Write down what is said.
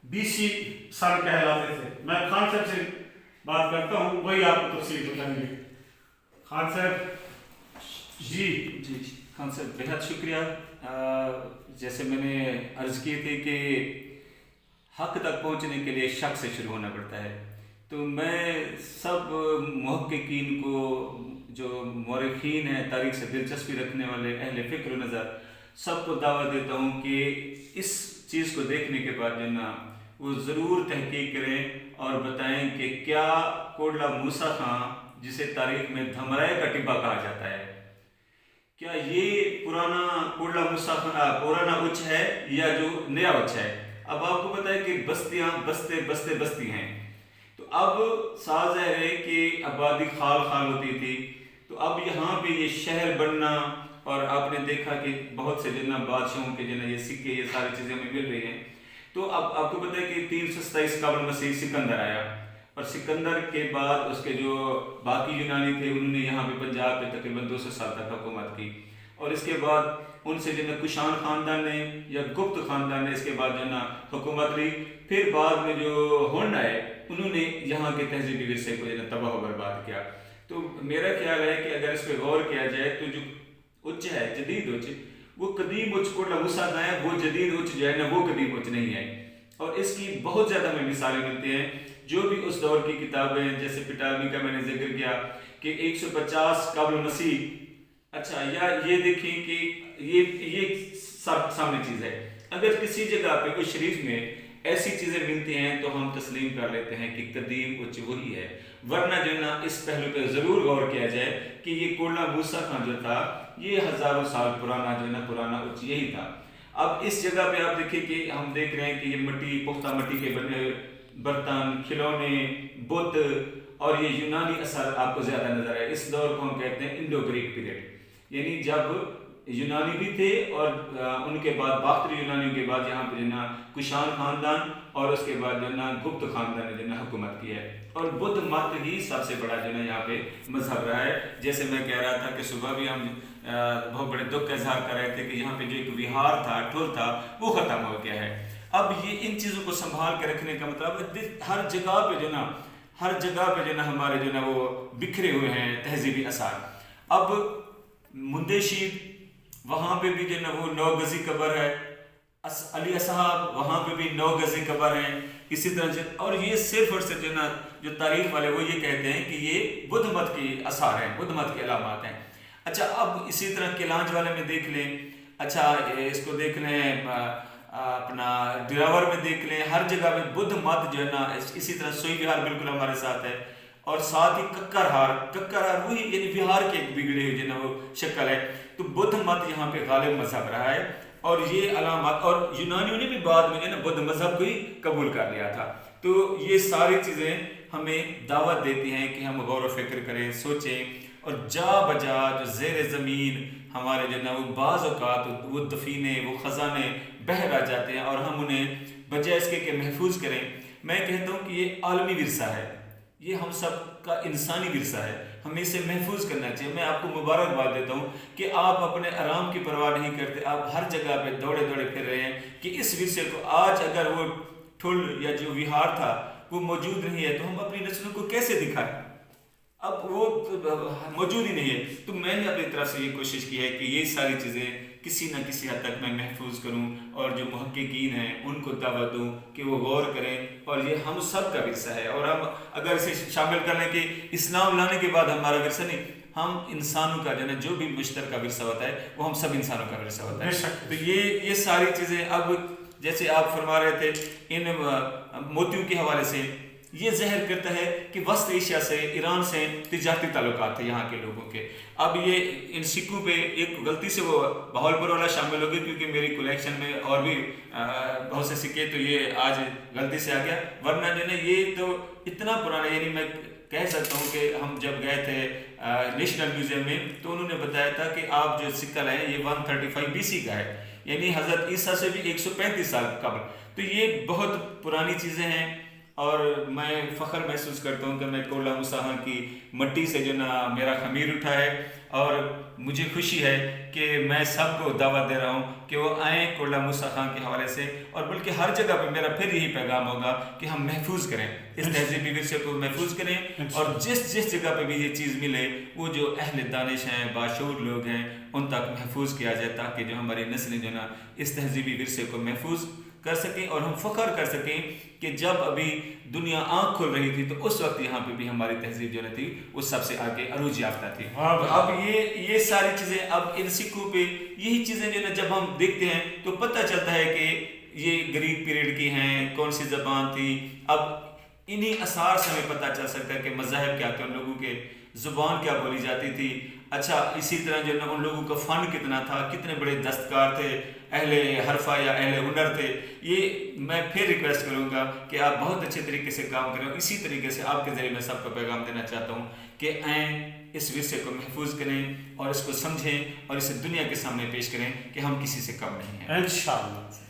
BC सन कहलाते थे। मैं खान साहब से बात करता हूँ, वही आपको तफसील बताएंगे। खान साहब जी। जी खान साहब, बेहद शुक्रिया। जैसे मैंने अर्ज़ की थी कि हक़ तक पहुँचने के लिए शक से शुरू होना पड़ता है, तो मैं सब मुहक्किकीन को, जो मौरिखीन हैं, तारीख़ से दिलचस्पी रखने वाले अहले फ़िक्र नज़र, सबको दावत देता हूँ कि इस चीज़ को देखने के बाद जो ना वो ज़रूर तहकीक करें और बताएं कि क्या कोटला मूसा खां, जिसे तारीख़ में धमराए का टिब्बा कहा जाता है, क्या ये पुराना कोटला मूसा खां पुराना उच्च है या जो नया उच्च है। अब आपको पता है कि बस्तियाँ बस्ते बस्ते बस्ती हैं, तो अब साज़ है कि आबादी खाल खाल होती थी, तो अब यहाँ पे ये शहर बनना, और आपने देखा कि बहुत से जना बादशाहों के जना ये सिक्के, ये सारी चीज़ें हमें मिल रही हैं। तो अब आपको पता है कि 327 कबल मसीह सिकंदर आया, और सिकंदर के बाद उसके जो बाकी यूनानी थे उन्होंने यहाँ पे पंजाब पे तकरीबन 200 साल तक हुकूमत की, और इसके बाद उनसे जो ना कुशान ख़ानदान ने या गुप्त ख़ानदान ने इसके बाद जो ना हुकूमत ली। फिर बाद में जो होंड आए उन्होंने यहाँ के तहजीबी विरसे को जो ना तबाह बर्बाद किया। तो मेरा ख्याल है कि अगर इस पर गौर किया जाए तो जो उच्च है, जदीद उच्च, वो कदीम उच्च कोटला मूसा का है, वो जदीद उच्च जो है ना वो कदीम उच्च नहीं है। और इसकी बहुत ज़्यादा हमें मिसालें मिलती हैं, जो भी उस दौर की किताबें, जैसे पिटालमी का मैंने जिक्र किया कि 150 कबल मसीह। अच्छा, या ये देखें कि ये सब सामने चीज़ है। अगर किसी जगह पे कोई शरीफ में ऐसी चीज़ें मिलती हैं तो हम तस्लीम कर लेते हैं कि कदीम उच्च वही है, वरना जो ना इस पहलू पे ज़रूर गौर किया जाए कि ये कोटला मूसा खां जो था ये हज़ारों साल पुराना जो ना पुराना उच्च यही था। अब इस जगह पे आप देखिए कि हम देख रहे हैं कि ये मिट्टी, पुख्ता मिट्टी के बने बर्तन, खिलौने, बुत और ये यूनानी असर आपको ज़्यादा नज़र आए। इस दौर को हम कहते हैं इंडो ग्रीक पीरियड, यानी जब यूनानी भी थे और उनके बाद बाख्तरी यूनानियों के बाद यहाँ पे जो ना कुशान ख़ानदान और उसके बाद जो ना गुप्त ख़ानदान ने जो ना हुकूमत की है, और बुद्ध मत ही सबसे बड़ा जो ना यहाँ पे मजहब रहा है। जैसे मैं कह रहा था कि सुबह भी हम बहुत बड़े दुख का इजहार कर रहे थे कि यहाँ पे जो एक विहार था, ठुर था, वो ख़त्म हो गया है। अब ये इन चीज़ों को संभाल के रखने का मतलब हर जगह पे जो ना, हर जगह पे जो ना हमारे जो ना वो बिखरे हुए हैं तहजीबी असर। अब मुंदेशीर वहाँ पे भी जो ना वो 9 गज़ी कब्र है, अली असहाब वहाँ पे भी 9 गज़ी कब्र है, इसी तरह से। और ये सिर्फ और सिर्फ जो ना जो तारीख वाले वो ये कहते हैं कि ये बुद्ध मत की आसार हैं, बुद्ध मत के अलामात हैं। अच्छा, अब इसी तरह किलांज वाले में देख लें, अच्छा इसको देख लें, अपना डिरावर में देख लें, हर जगह में बुद्ध मत जो है ना। इसी तरह सोई विहार बिल्कुल हमारे साथ है, और साथ ही कक्करहार वही यानी बिहार के एक बिगड़े हुए जो ना वो शक्ल है। तो बुद्ध मत यहाँ पे गालिब मजहब रहा है, और ये अलामत, और यूनानियों ने भी बाद में जो ना बुद्ध मजहब को ही कबूल कर लिया था। तो ये सारी चीज़ें हमें दावत देती हैं कि हम गौर व फिक्र करें, सोचें, और जा बजा जो ज़ेर ज़मीन हमारे जो ना वो बाज़ औक़ात वो दफीने, वो ख़ज़ाने बह आ जाते हैं, और हम उन्हें बजाय इसके कि महफूज करें। मैं कहता हूँ कि ये आलमी विरसा है, ये हम सब का इंसानी विरसा है, हमें इसे महफूज करना चाहिए। मैं आपको मुबारकबाद देता हूँ कि आप अपने आराम की परवाह नहीं करते, आप हर जगह पे दौड़े दौड़े फिर रहे हैं कि इस विरसे को आज अगर वो ठुल या जो विहार था वो मौजूद नहीं है तो हम अपनी नस्लों को कैसे दिखाएं। अब वो मौजूद ही नहीं है। तो मैंने अपनी तरफ से ये कोशिश की है कि ये सारी चीज़ें किसी न किसी हद तक मैं महफूज करूं, और जो मुहक्किकीन हैं उनको दावत दूं कि वो गौर करें, और ये हम सब का विरसा है। और हम अगर इसे शामिल कर लें कि इस्लाम लाने के बाद हमारा विरसा नहीं, हम इंसानों का जो ना जो भी मुश्तरका विरसा होता है वो हम सब इंसानों का विरसा होता है। तो ये सारी चीज़ें, अब जैसे आप फरमा रहे थे इन मोतियों के हवाले से, ये ज़हर करता है कि वस्त एशिया से, ईरान से तिजारती ताल्लुकात थे यहाँ के लोगों के। अब ये इन सिक्कों पे एक गलती से वो बहावलपुर वाला शामिल हो गया, क्योंकि मेरी कलेक्शन में और भी बहुत से सिक्के, तो ये आज गलती से आ गया, वरना जो ना ये तो इतना पुराना, यानी मैं कह सकता हूँ कि हम जब गए थे नेशनल म्यूज़ियम में तो उन्होंने बताया था कि आप जो सिक्का लाए ये 135 BC का है, यानी हज़रत ईसा से भी 135 साल कबल। तो ये बहुत पुरानी चीज़ें हैं, और मैं फ़ख्र महसूस करता हूँ कि मैं कोटला मूसा खां की मट्टी से जो ना मेरा खमीर उठा है, और मुझे खुशी है کہ میں سب کو دعوت دے رہا ہوں کہ وہ آئیں کوٹلہ موسیٰ خان کے حوالے سے، اور بلکہ ہر جگہ پہ میرا پھر یہی پیغام ہوگا کہ ہم محفوظ کریں اس تہذیبی ورثے کو، محفوظ کریں، اور جس جگہ پہ بھی یہ چیز ملے وہ جو اہل دانش ہیں، باشعور لوگ ہیں، ان تک محفوظ کیا جائے، تاکہ جو ہماری نسلیں جو نا اس تہذیبی ورثے کو محفوظ کر سکیں، اور ہم فخر کر سکیں کہ جب ابھی دنیا آنکھ کھل رہی تھی تو اس وقت یہاں پہ بھی ہماری تہذیب جو تھی وہ سب سے آگے عروج یافتہ تھی۔ اب یہ ساری چیزیں، اب ان سکوں پہ یہی چیزیں جو نا جب ہم دیکھتے ہیں تو پتہ چلتا ہے کہ یہ گریک پیریڈ کی ہیں، کون سی زبان تھی۔ اب انہی آثار سے ہمیں پتہ چل سکتا ہے کہ مذاہب کیا تھے، ان لوگوں کے زبان کیا بولی جاتی تھی۔ اچھا، اسی طرح جو نا ان لوگوں کا فن کتنا تھا، کتنے بڑے دستکار تھے، اہل حرفہ یا اہل ہنر تھے۔ یہ میں پھر ریکویسٹ کروں گا کہ آپ بہت اچھے طریقے سے کام کریں، اور اسی طریقے سے آپ کے ذریعے میں سب کو پیغام دینا چاہتا ہوں کہ آئیں اس ورثے کو محفوظ کریں اور اس کو سمجھیں اور اسے دنیا کے سامنے پیش کریں کہ ہم کسی سے کم نہیں ہیں۔ انشاءاللہ۔